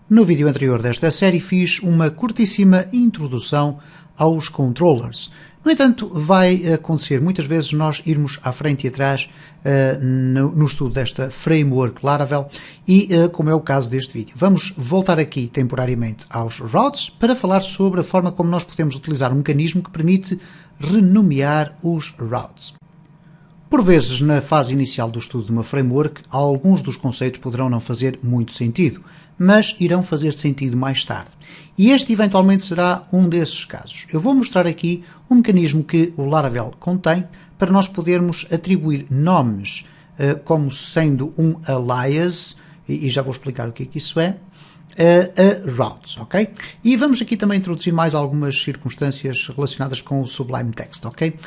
No vídeo anterior desta série fiz uma curtíssima introdução aos controllers. No entanto, vai acontecer muitas vezes nós irmos à frente e atrás no estudo desta framework Laravel e como é o caso deste vídeo. Vamos voltar aqui temporariamente aos routes para falar sobre a forma como nós podemos utilizar um mecanismo que permite renomear os routes. Por vezes, na fase inicial do estudo de uma framework, alguns dos conceitos poderão não fazer muito sentido, mas irão fazer sentido mais tarde. E este eventualmente será um desses casos. Eu vou mostrar aqui um mecanismo que o Laravel contém para nós podermos atribuir nomes como sendo um alias, e já vou explicar o que é que isso é, a routes, ok? E vamos aqui também introduzir mais algumas circunstâncias relacionadas com o Sublime Text, ok?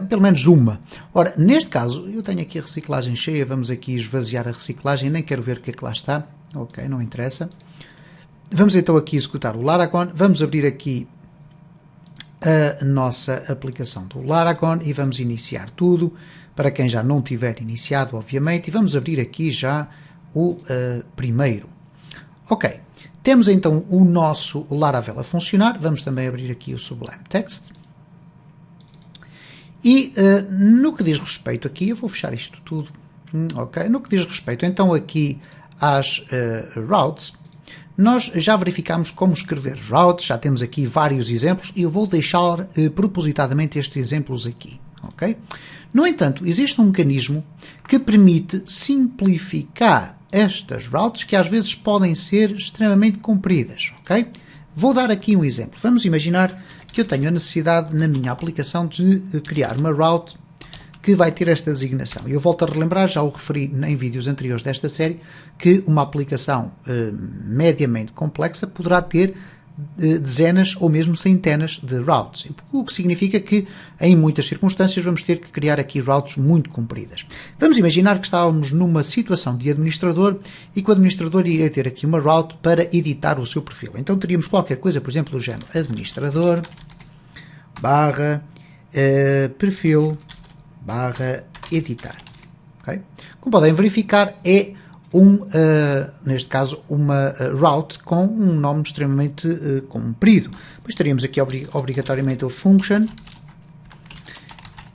Pelo menos uma. Ora, neste caso, eu tenho aqui a reciclagem cheia, vamos aqui esvaziar a reciclagem, nem quero ver o que é que lá está, ok, não interessa. Vamos então aqui executar o Laragon, vamos abrir aqui a nossa aplicação do Laragon e vamos iniciar tudo, para quem já não tiver iniciado, obviamente, e vamos abrir aqui já o primeiro. Ok, temos então o nosso Laravel a funcionar, vamos também abrir aqui o Sublime Text. E no que diz respeito aqui, eu vou fechar isto tudo, ok, no que diz respeito então aqui às routes, nós já verificamos como escrever routes, já temos aqui vários exemplos e eu vou deixar propositadamente estes exemplos aqui, ok? No entanto, existe um mecanismo que permite simplificar estas routes que às vezes podem ser extremamente compridas, ok? Vou dar aqui um exemplo. Vamos imaginar que eu tenho a necessidade na minha aplicação de criar uma route que vai ter esta designação. Eu volto a relembrar, já o referi em vídeos anteriores desta série, que uma aplicação mediamente complexa poderá ter dezenas ou mesmo centenas de routes, o que significa que em muitas circunstâncias vamos ter que criar aqui routes muito compridas. Vamos imaginar que estávamos numa situação de administrador e que o administrador iria ter aqui uma route para editar o seu perfil. Então teríamos qualquer coisa, por exemplo, do género administrador barra perfil barra editar. Okay? Como podem verificar, é neste caso, uma route com um nome extremamente comprido. Depois teríamos aqui obrigatoriamente o function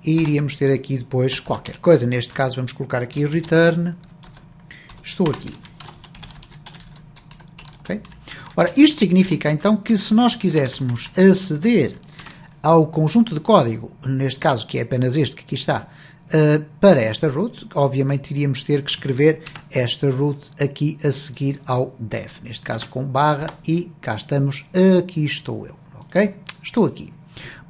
e iríamos ter aqui depois qualquer coisa. Neste caso vamos colocar aqui return, estou aqui. Okay? Ora, isto significa então que se nós quiséssemos aceder ao conjunto de código, neste caso que é apenas este que aqui está, para esta route, obviamente iríamos ter que escrever esta route aqui a seguir ao dev, neste caso com barra, e cá estamos, aqui estou eu, ok? Estou aqui.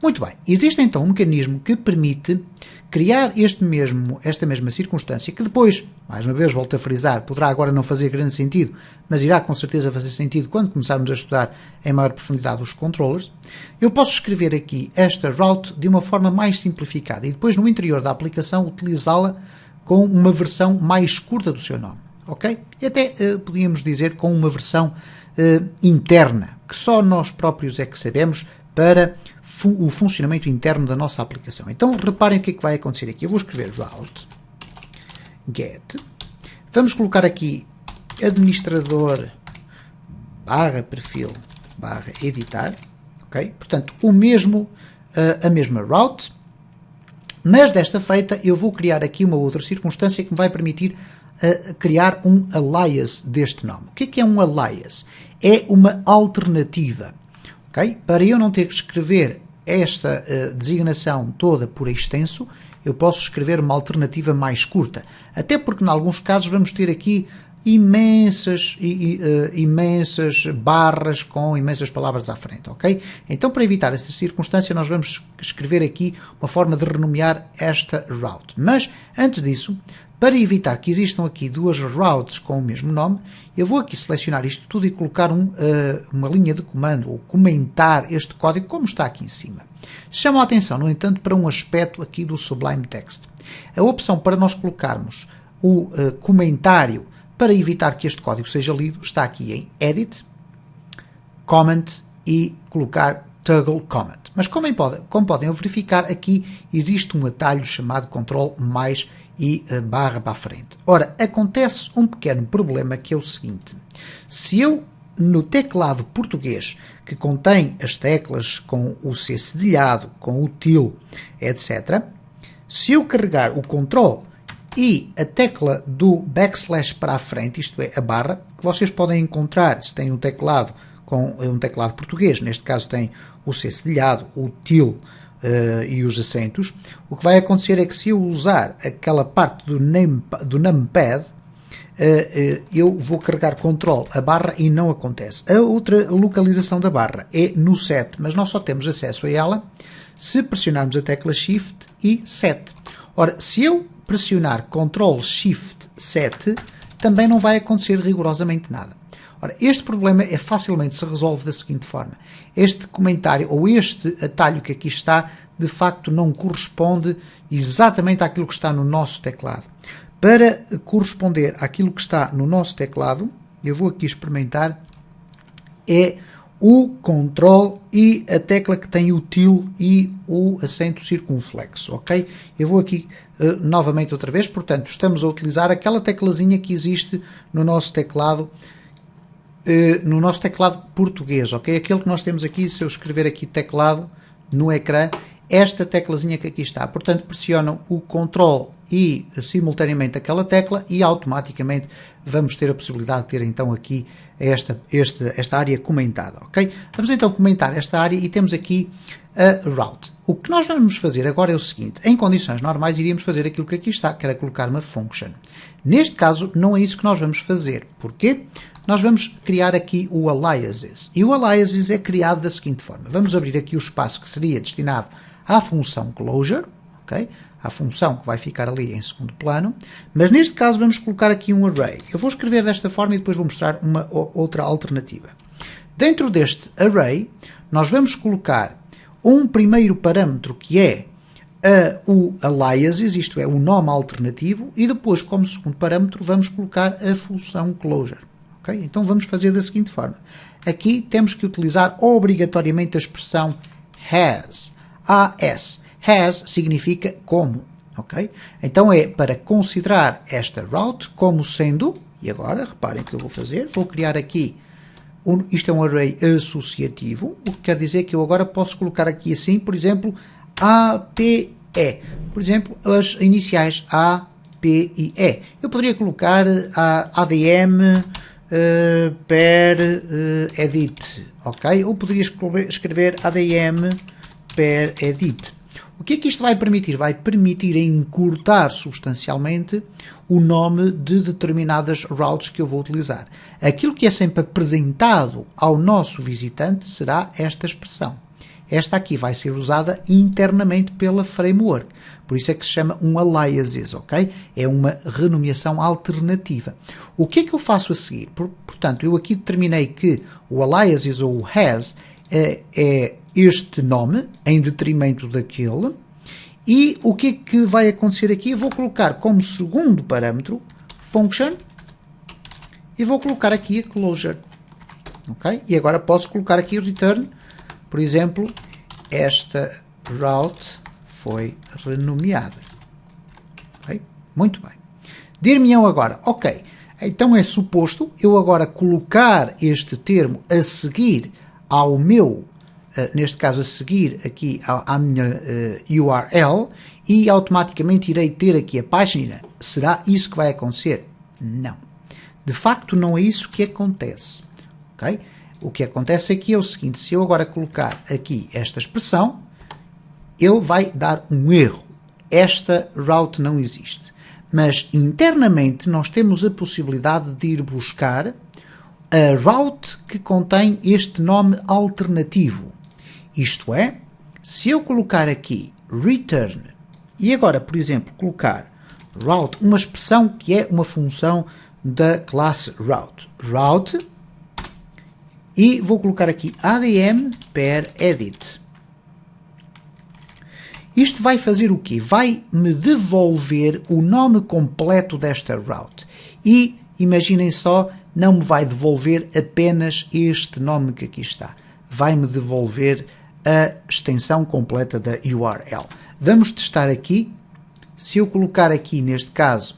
Muito bem, existe então um mecanismo que permite criar esta mesma circunstância, que depois, mais uma vez, volto a frisar, poderá agora não fazer grande sentido, mas irá com certeza fazer sentido quando começarmos a estudar em maior profundidade os controllers. Eu posso escrever aqui esta route de uma forma mais simplificada e depois no interior da aplicação utilizá-la com uma versão mais curta do seu nome, ok? E até podíamos dizer com uma versão interna, que só nós próprios é que sabemos para o funcionamento interno da nossa aplicação. Então reparem o que é que vai acontecer aqui. Eu vou escrever route get, vamos colocar aqui administrador barra perfil barra editar, ok? Portanto, a mesma route, mas desta feita eu vou criar aqui uma outra circunstância que me vai permitir criar um alias deste nome. O que é um alias? É uma alternativa, ok? Para eu não ter que escrever esta designação toda por extenso, eu posso escrever uma alternativa mais curta. Até porque, em alguns casos, vamos ter aqui imensas barras com imensas palavras à frente, ok? Então, para evitar essa circunstância, nós vamos escrever aqui uma forma de renomear esta route. Mas, antes disso, para evitar que existam aqui duas routes com o mesmo nome, eu vou aqui selecionar isto tudo e colocar uma linha de comando, ou comentar este código como está aqui em cima. Chamo a atenção, no entanto, para um aspecto aqui do Sublime Text. A opção para nós colocarmos o comentário para evitar que este código seja lido está aqui em Edit, Comment e colocar Toggle Comment. Mas como podem verificar, aqui existe um atalho chamado Ctrl mais e barra para a frente. Ora, acontece um pequeno problema que é o seguinte. Se eu no teclado português, que contém as teclas com o C cedilhado, com o til, etc., se eu carregar o Ctrl e a tecla do backslash para a frente, isto é, a barra, que vocês podem encontrar se tem um teclado com um teclado português, neste caso tem o C cedilhado, o til e os acentos, o que vai acontecer é que se eu usar aquela parte do numpad, eu vou carregar Ctrl a barra e não acontece. A outra localização da barra é no 7, mas nós só temos acesso a ela se pressionarmos a tecla Shift e 7. Ora, se eu pressionar Ctrl Shift 7, também não vai acontecer rigorosamente nada. Ora, este problema facilmente se resolve da seguinte forma. Este comentário, ou este atalho que aqui está, de facto não corresponde exatamente àquilo que está no nosso teclado. Para corresponder àquilo que está no nosso teclado, eu vou aqui experimentar, é o Ctrl e a tecla que tem o til e o acento circunflexo, ok? Eu vou aqui novamente outra vez, portanto, estamos a utilizar aquela teclazinha que existe no nosso teclado português, ok? Aquele que nós temos aqui, se eu escrever aqui teclado no ecrã, esta teclazinha que aqui está. Portanto, pressionam o Ctrl e simultaneamente aquela tecla e automaticamente vamos ter a possibilidade de ter então aqui esta área comentada, ok? Vamos então comentar esta área e temos aqui a route. O que nós vamos fazer agora é o seguinte: em condições normais iríamos fazer aquilo que aqui está, que era colocar uma function. Neste caso não é isso que nós vamos fazer. Porquê? Nós vamos criar aqui o aliases. E o aliases é criado da seguinte forma. Vamos abrir aqui o espaço que seria destinado à função closure, ok? À função que vai ficar ali em segundo plano, mas neste caso vamos colocar aqui um array. Eu vou escrever desta forma e depois vou mostrar uma outra alternativa. Dentro deste array, nós vamos colocar um primeiro parâmetro que é o aliases, isto é, o nome alternativo, e depois, como segundo parâmetro, vamos colocar a função closure. Okay? Então vamos fazer da seguinte forma. Aqui temos que utilizar obrigatoriamente a expressão has. AS. Has significa como, ok? Então é para considerar esta route como sendo, e agora reparem o que eu vou fazer, vou criar aqui, isto é um array associativo, o que quer dizer que eu agora posso colocar aqui assim, por exemplo, APE, por exemplo, as iniciais A, P e E. Eu poderia colocar ADM per edit, ok? Ou poderia escrever ADM per edit. O que é que isto vai permitir? Vai permitir encurtar substancialmente o nome de determinadas routes que eu vou utilizar. Aquilo que é sempre apresentado ao nosso visitante será esta expressão. Esta aqui vai ser usada internamente pela framework. Por isso é que se chama um aliases, ok? É uma renomeação alternativa. O que é que eu faço a seguir? Portanto, eu aqui determinei que o aliases ou o has é este nome em detrimento daquele, e o que é que vai acontecer aqui? Eu vou colocar como segundo parâmetro function e vou colocar aqui a closure, ok? E agora posso colocar aqui o return, por exemplo, esta route foi renomeada, ok? Muito bem. Dir-me-ão agora, ok, então é suposto eu agora colocar este termo a seguir ao meu, neste caso a seguir aqui à minha URL, e automaticamente irei ter aqui a página. Será isso que vai acontecer? Não. De facto não é isso que acontece. Okay? O que acontece aqui é o seguinte: se eu agora colocar aqui esta expressão, ele vai dar um erro. Esta route não existe. Mas internamente nós temos a possibilidade de ir buscar a route que contém este nome alternativo. Isto é, se eu colocar aqui return e agora, por exemplo, colocar route, uma expressão que é uma função da classe route, e vou colocar aqui ADM per edit. Isto vai fazer o quê? Vai-me devolver o nome completo desta route. E, imaginem só, não me vai devolver apenas este nome que aqui está. Vai-me devolver a extensão completa da URL. Vamos testar aqui. Se eu colocar aqui, neste caso,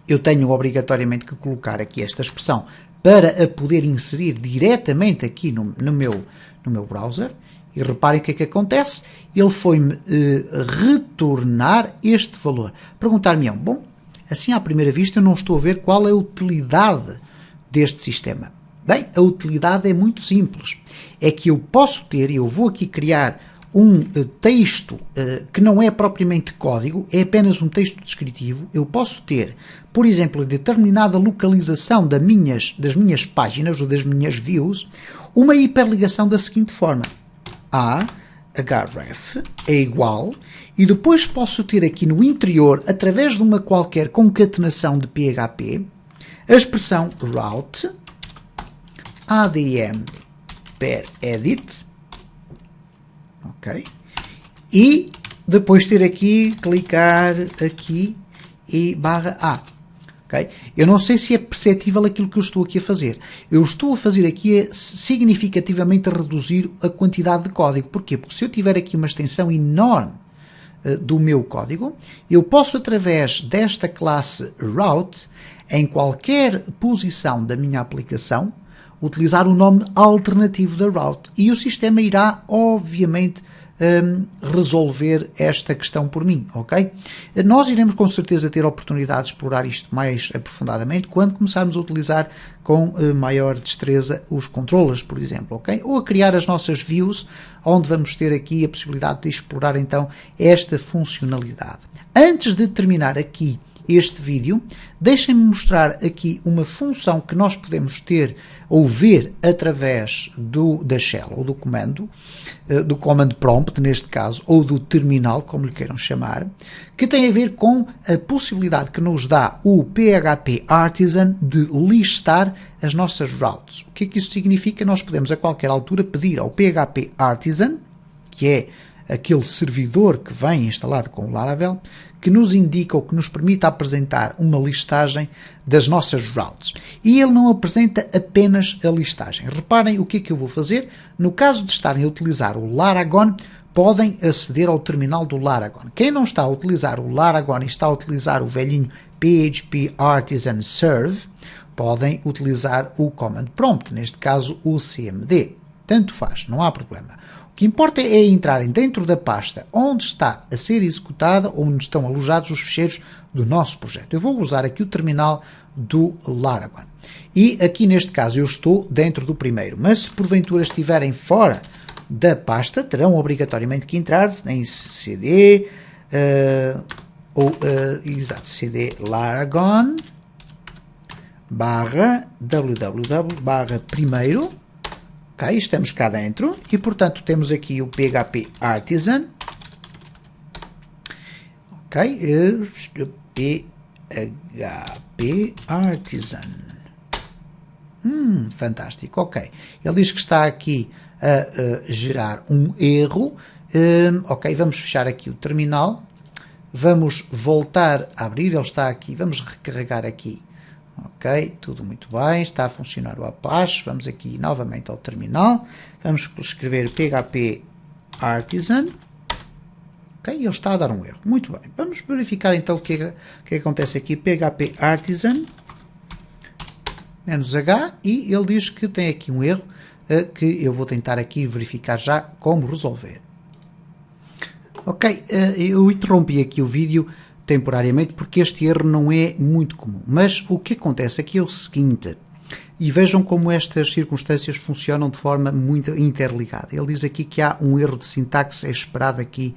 eu tenho obrigatoriamente que colocar aqui esta expressão para a poder inserir diretamente aqui no meu browser. E reparem o que é que acontece. Ele foi-me retornar este valor. Perguntar-me-ão, bom, assim à primeira vista eu não estou a ver qual é a utilidade deste sistema. Bem, a utilidade é muito simples. É que eu posso ter, eu vou aqui criar um texto que não é propriamente código, é apenas um texto descritivo. Eu posso ter, por exemplo, determinada localização das minhas páginas ou das minhas views, uma hiperligação da seguinte forma. href é igual, e depois posso ter aqui no interior, através de uma qualquer concatenação de PHP, a expressão route adm per edit, ok? E depois ter aqui, clicar aqui e /a. Okay? Eu não sei se é perceptível aquilo que eu estou aqui a fazer. Eu estou a fazer aqui é significativamente reduzir a quantidade de código. Porquê? Porque se eu tiver aqui uma extensão enorme do meu código, eu posso, através desta classe route, em qualquer posição da minha aplicação, utilizar o nome alternativo da route. E o sistema irá, obviamente, resolver esta questão por mim, ok? Nós iremos com certeza ter a oportunidade de explorar isto mais aprofundadamente quando começarmos a utilizar com maior destreza os controllers, por exemplo, ok? Ou a criar as nossas views, onde vamos ter aqui a possibilidade de explorar então esta funcionalidade. Antes de terminar aqui este vídeo, deixem-me mostrar aqui uma função que nós podemos ter ou ver através da shell ou do comando, do command prompt neste caso, ou do terminal, como lhe queiram chamar, que tem a ver com a possibilidade que nos dá o PHP Artisan de listar as nossas routes. O que é que isso significa? Nós podemos a qualquer altura pedir ao PHP Artisan, que é aquele servidor que vem instalado com o Laravel, que nos indica ou que nos permite apresentar uma listagem das nossas routes. E ele não apresenta apenas a listagem. Reparem o que é que eu vou fazer. No caso de estarem a utilizar o Laragon, podem aceder ao terminal do Laragon. Quem não está a utilizar o Laragon e está a utilizar o velhinho PHP Artisan Serve, podem utilizar o command prompt, neste caso o CMD. Tanto faz, não há problema. O que importa é entrarem dentro da pasta onde está a ser executada, onde estão alojados os ficheiros do nosso projeto. Eu vou usar aqui o terminal do Laragon. E aqui neste caso eu estou dentro do primeiro, mas se porventura estiverem fora da pasta, terão obrigatoriamente que entrar em cd, cd Laragon /www /primeiro. Ok, estamos cá dentro e, portanto, temos aqui o PHP Artisan. Ok, PHP Artisan. Fantástico, ok. Ele diz que está aqui a gerar um erro. Ok, vamos fechar aqui o terminal. Vamos voltar a abrir, ele está aqui. Vamos recarregar aqui. Ok, tudo muito bem, está a funcionar o Apache. Vamos aqui novamente ao terminal, vamos escrever PHP Artisan. Ok, ele está a dar um erro. Muito bem, vamos verificar então o que acontece aqui. PHP Artisan -h, e ele diz que tem aqui um erro que eu vou tentar aqui verificar já como resolver. Ok, eu interrompi aqui o vídeo temporariamente porque este erro não é muito comum, mas o que acontece aqui é o seguinte, e vejam como estas circunstâncias funcionam de forma muito interligada. Ele diz aqui que há um erro de sintaxe, é esperado aqui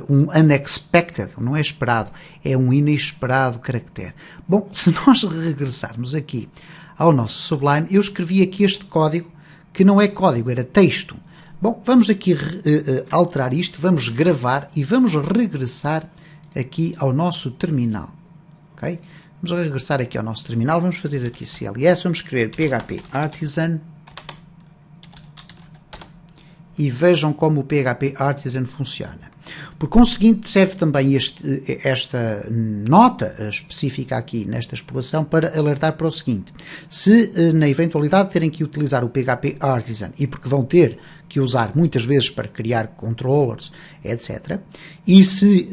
um unexpected, não é esperado, é um inesperado caractere. Bom, se nós regressarmos aqui ao nosso Sublime, eu escrevi aqui este código, que não é código, era texto. Bom, vamos aqui alterar isto, vamos gravar e vamos regressar aqui ao nosso terminal, ok? Vamos regressar aqui ao nosso terminal, vamos fazer aqui CLS, vamos escrever PHP Artisan e vejam como o PHP Artisan funciona. Por conseguinte, serve também esta nota específica aqui nesta exploração para alertar para o seguinte: se na eventualidade de terem que utilizar o PHP Artisan, e porque vão ter que usar muitas vezes para criar controllers, etc., e se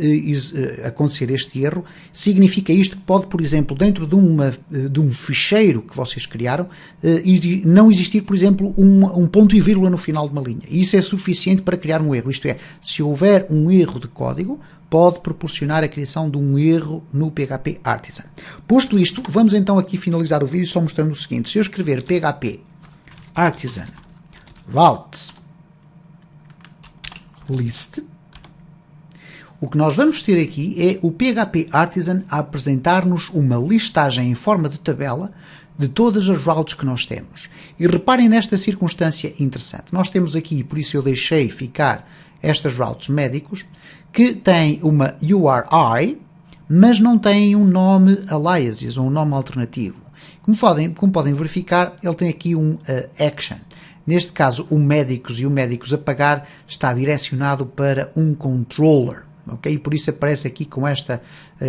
acontecer este erro, significa isto que pode, por exemplo, dentro de um ficheiro que vocês criaram, não existir, por exemplo, um ponto e vírgula no final de uma linha. E isso é suficiente para criar um erro. Isto é, se houver um erro de código, pode proporcionar a criação de um erro no PHP Artisan. Posto isto, vamos então aqui finalizar o vídeo só mostrando o seguinte: se eu escrever PHP Artisan route list, o que nós vamos ter aqui é o PHP Artisan a apresentar-nos uma listagem em forma de tabela de todas as routes que nós temos. E reparem nesta circunstância interessante. Nós temos aqui, por isso eu deixei ficar estas routes médicos, que têm uma URI, mas não têm um nome aliases, ou um nome alternativo. Como podem verificar, ele tem aqui um action. Neste caso, o médicos e o médicos a pagar está direcionado para um controller. Okay? E por isso aparece aqui com esta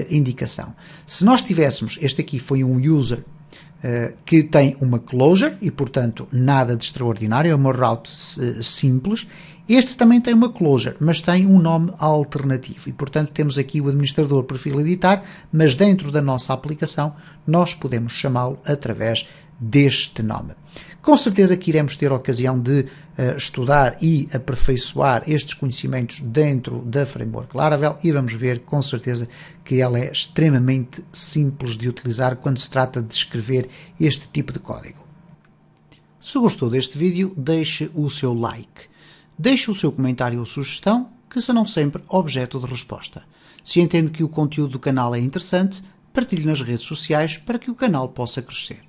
indicação. Se nós tivéssemos, este aqui foi um user que tem uma closure e, portanto, nada de extraordinário, é uma route simples. Este também tem uma closure, mas tem um nome alternativo. E, portanto, temos aqui o administrador perfil editar, mas dentro da nossa aplicação nós podemos chamá-lo através deste nome. Com certeza que iremos ter a ocasião de estudar e aperfeiçoar estes conhecimentos dentro da Framework Laravel e vamos ver com certeza que ela é extremamente simples de utilizar quando se trata de escrever este tipo de código. Se gostou deste vídeo, deixe o seu like. Deixe o seu comentário ou sugestão, que serão sempre objeto de resposta. Se entende que o conteúdo do canal é interessante, partilhe nas redes sociais para que o canal possa crescer.